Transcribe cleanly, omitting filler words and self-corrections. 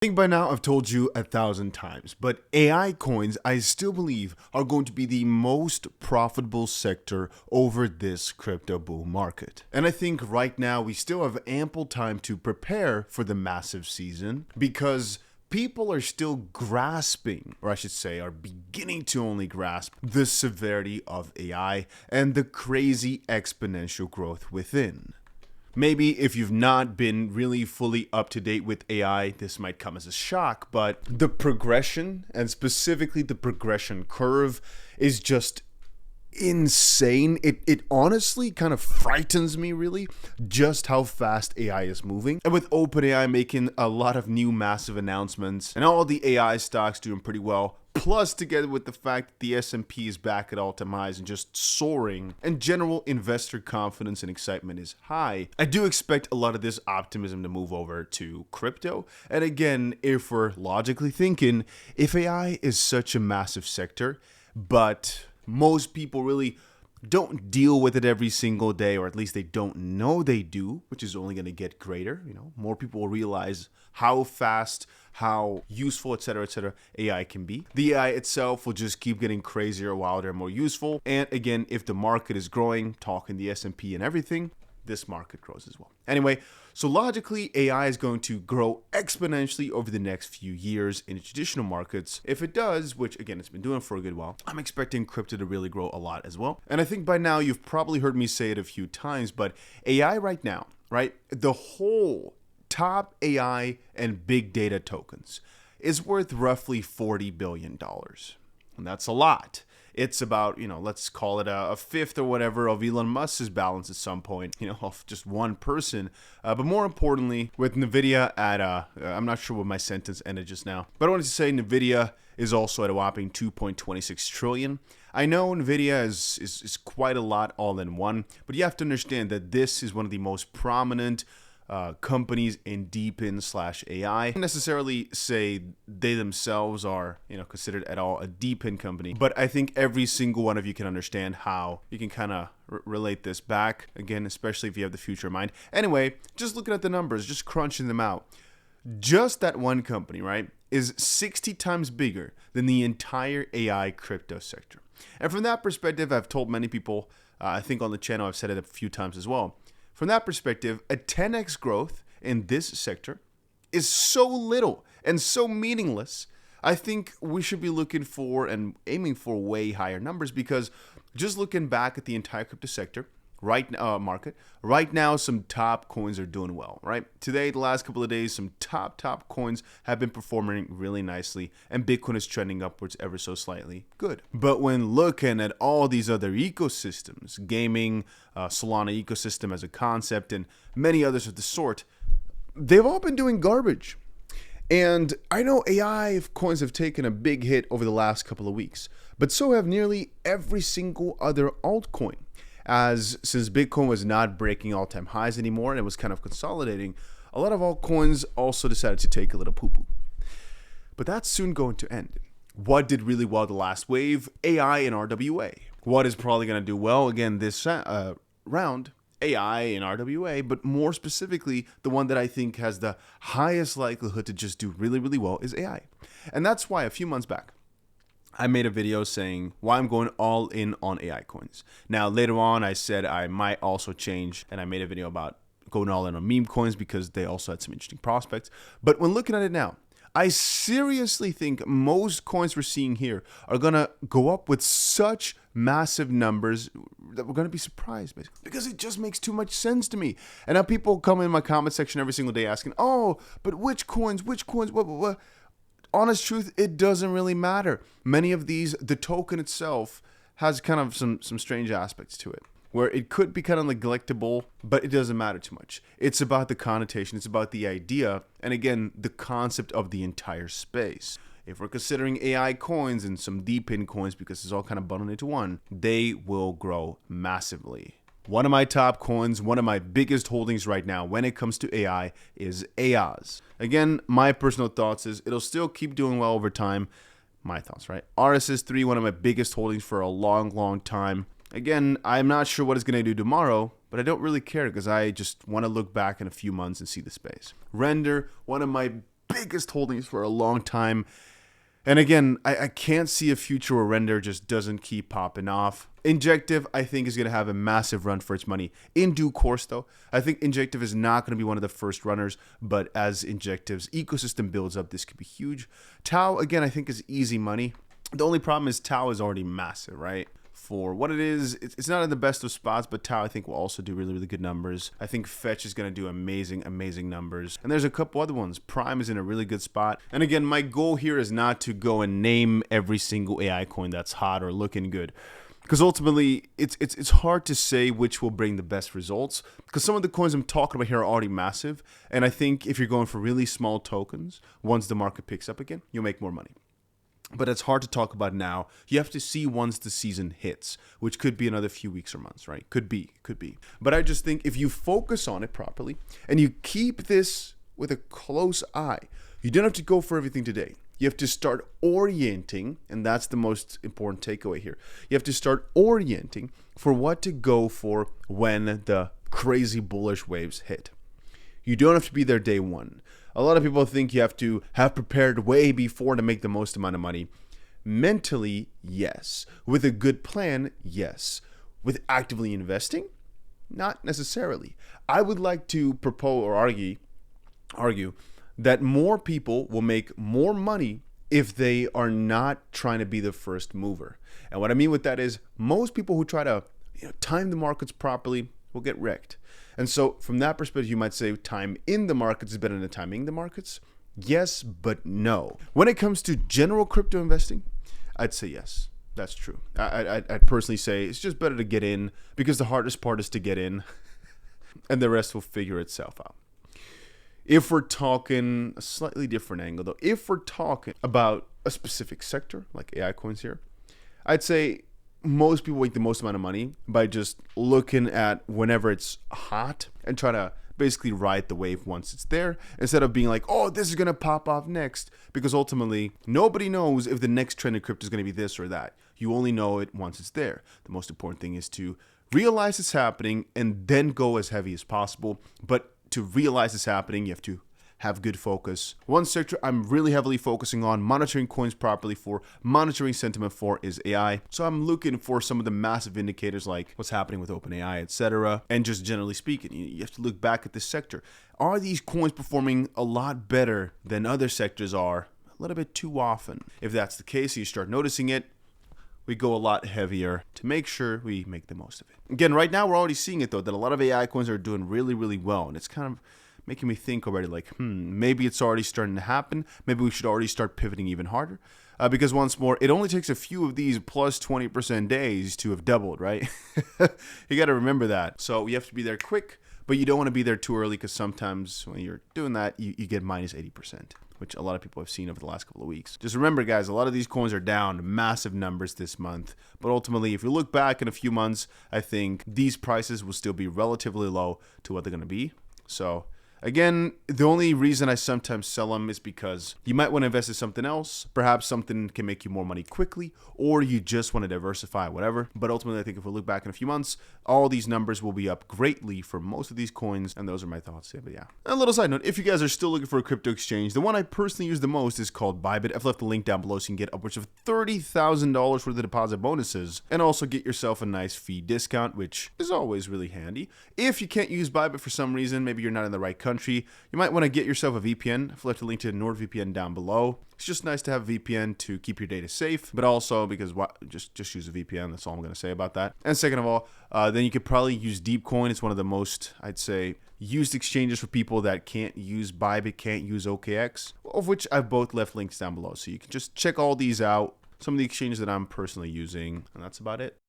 I think by now I've told you 1,000 times, but AI coins I still believe are going to be the most profitable sector over this crypto bull market. And I think right now we still have ample time to prepare for the massive season because people are still grasping, or I should say are beginning to only grasp, the severity of AI and the crazy exponential growth within. Maybe if you've not been really fully up to date with AI, this might come as a shock, but the progression, and specifically the progression curve, is just insane. It honestly kind of frightens me, really, just how fast AI is moving. And with OpenAI making a lot of new massive announcements and all the AI stocks doing pretty well, plus together with the fact that the S&P is back at all-time highs and just soaring, and general investor confidence and excitement is high, I do expect a lot of this optimism to move over to crypto. And again, if we're logically thinking, if AI is such a massive sector, but most people really don't deal with it every single day, or at least they don't know they do, which is only going to get greater. More people will realize how fast, how useful, etc., AI can be. The AI itself will just keep getting crazier, wilder, more useful. And again, if the market is growing, talking the S&P and everything, this market grows as well. Anyway, so logically, AI is going to grow exponentially over the next few years in traditional markets. If it does, which again, it's been doing for a good while, I'm expecting crypto to really grow a lot as well. And I think by now you've probably heard me say it a few times, but AI right now, right? The whole top AI and big data tokens is worth roughly $40 billion. And that's a lot. It's about, let's call it a fifth or whatever of Elon Musk's balance at some point, of just one person. But more importantly, with NVIDIA at, I'm not sure what my sentence ended just now, but I wanted to say NVIDIA is also at a whopping 2.26 trillion. I know NVIDIA is quite a lot all in one, but you have to understand that this is one of the most prominent companies in DeepIn/AI. I don't necessarily say they themselves are, considered at all a DeepIn company, but I think every single one of you can understand how you can kind of relate this back, again, especially if you have the future in mind. Anyway, just looking at the numbers, just crunching them out. Just that one company, right, is 60 times bigger than the entire AI crypto sector. And from that perspective, I've told many people, I think on the channel, I've said it a few times as well. From that perspective, a 10x growth in this sector is so little and so meaningless. I think we should be looking for and aiming for way higher numbers, because just looking back at the entire crypto sector, market, right now some top coins are doing well, right? Today, the last couple of days, some top coins have been performing really nicely, and Bitcoin is trending upwards ever so slightly. Good. But when looking at all these other ecosystems, gaming, Solana ecosystem as a concept, and many others of the sort, they've all been doing garbage. And I know AI coins have taken a big hit over the last couple of weeks, but so have nearly every single other altcoin. Since Bitcoin was not breaking all-time highs anymore and it was kind of consolidating, a lot of altcoins also decided to take a little poo-poo. But that's soon going to end. What did really well the last wave? AI and RWA. What is probably going to do well again this round? AI and RWA, but more specifically, the one that I think has the highest likelihood to just do really, really well is AI. And that's why a few months back, I made a video saying why I'm going all in on AI coins. Now, later on, I said I might also change, and I made a video about going all in on meme coins because they also had some interesting prospects. But when looking at it now, I seriously think most coins we're seeing here are going to go up with such massive numbers that we're going to be surprised, basically, because it just makes too much sense to me. And now people come in my comment section every single day asking, oh, but which coins, what? Honest truth, it doesn't really matter. Many of these, the token itself has kind of some strange aspects to it, where it could be kind of neglectable, but it doesn't matter too much. It's about the connotation, it's about the idea, and again, the concept of the entire space. If we're considering AI coins and some DeepIn coins, because it's all kind of bundled into one, they will grow massively. One of my top coins, one of my biggest holdings right now when it comes to AI is AIAS. Again, my personal thoughts is it'll still keep doing well over time. My thoughts, right? RSS3, one of my biggest holdings for a long time. Again, I'm not sure what it's going to do tomorrow, but I don't really care because I just want to look back in a few months and see the space. Render, one of my biggest holdings for a long time. And again, I can't see a future where Render just doesn't keep popping off. Injective, I think, is going to have a massive run for its money. In due course, though, I think Injective is not going to be one of the first runners, but as Injective's ecosystem builds up, this could be huge. 𝗬, again, I think is easy money. The only problem is 𝗬 is already massive, right? For what it is, it's not in the best of spots, but 𝗬 I think will also do really, really good numbers. I think Fetch is going to do amazing, amazing numbers. And there's a couple other ones. Prime is in a really good spot. And again, my goal here is not to go and name every single AI coin that's hot or looking good. Because ultimately, it's hard to say which will bring the best results. Because some of the coins I'm talking about here are already massive. And I think if you're going for really small tokens, once the market picks up again, you'll make more money. But it's hard to talk about now. You have to see once the season hits, which could be another few weeks or months, right? Could be. But I just think if you focus on it properly and you keep this with a close eye, you don't have to go for everything today. You have to start orienting, and that's the most important takeaway here. You have to start orienting for what to go for when the crazy bullish waves hit. You don't have to be there day one. A lot of people think you have to have prepared way before to make the most amount of money. Mentally, yes. With a good plan, yes. With actively investing, not necessarily. I would like to propose or argue that more people will make more money if they are not trying to be the first mover. And what I mean with that is most people who try to time the markets properly will get wrecked. And so from that perspective, you might say time in the markets is better than timing the markets. Yes, but no. When it comes to general crypto investing, I'd say yes. That's true. I'd personally say it's just better to get in because the hardest part is to get in and the rest will figure itself out. If we're talking a slightly different angle, though, if we're talking about a specific sector like AI coins here, I'd say most people make the most amount of money by just looking at whenever it's hot and try to basically ride the wave once it's there instead of being like, oh, this is going to pop off next, because ultimately nobody knows if the next trend in crypto is going to be this or that. You only know it once it's there. The most important thing is to realize it's happening and then go as heavy as possible. But to realize it's happening, you have to have good focus. One sector I'm really heavily focusing on monitoring coins properly for, monitoring sentiment for, is AI. So I'm looking for some of the massive indicators like what's happening with OpenAI, etc. And just generally speaking, you have to look back at this sector. Are these coins performing a lot better than other sectors are a little bit too often? If that's the case, you start noticing it, we go a lot heavier to make sure we make the most of it. Again, right now we're already seeing it though, that a lot of AI coins are doing really, really well. And it's kind of making me think already like, maybe it's already starting to happen. Maybe we should already start pivoting even harder. Because once more, it only takes a few of these plus 20% days to have doubled, right? You got to remember that. So you have to be there quick, but you don't want to be there too early because sometimes when you're doing that, you get minus 80%, which a lot of people have seen over the last couple of weeks. Just remember, guys, a lot of these coins are down massive numbers this month. But ultimately, if you look back in a few months, I think these prices will still be relatively low to what they're going to be. So again, the only reason I sometimes sell them is because you might want to invest in something else. Perhaps something can make you more money quickly, or you just want to diversify, whatever. But ultimately, I think if we look back in a few months, all these numbers will be up greatly for most of these coins. And those are my thoughts. Yeah, but yeah. A little side note, if you guys are still looking for a crypto exchange, the one I personally use the most is called Bybit. I've left the link down below so you can get upwards of $30,000 worth of deposit bonuses and also get yourself a nice fee discount, which is always really handy. If you can't use Bybit for some reason, maybe you're not in the right country, you might want to get yourself a VPN. I've left a link to NordVPN down below. It's just nice to have a VPN to keep your data safe, but also because just use a VPN. That's all I'm going to say about that. And second of all, then you could probably use Deepcoin. It's one of the most, I'd say, used exchanges for people that can't use Bybit, can't use OKX, of which I've both left links down below. So you can just check all these out, some of the exchanges that I'm personally using, and that's about it.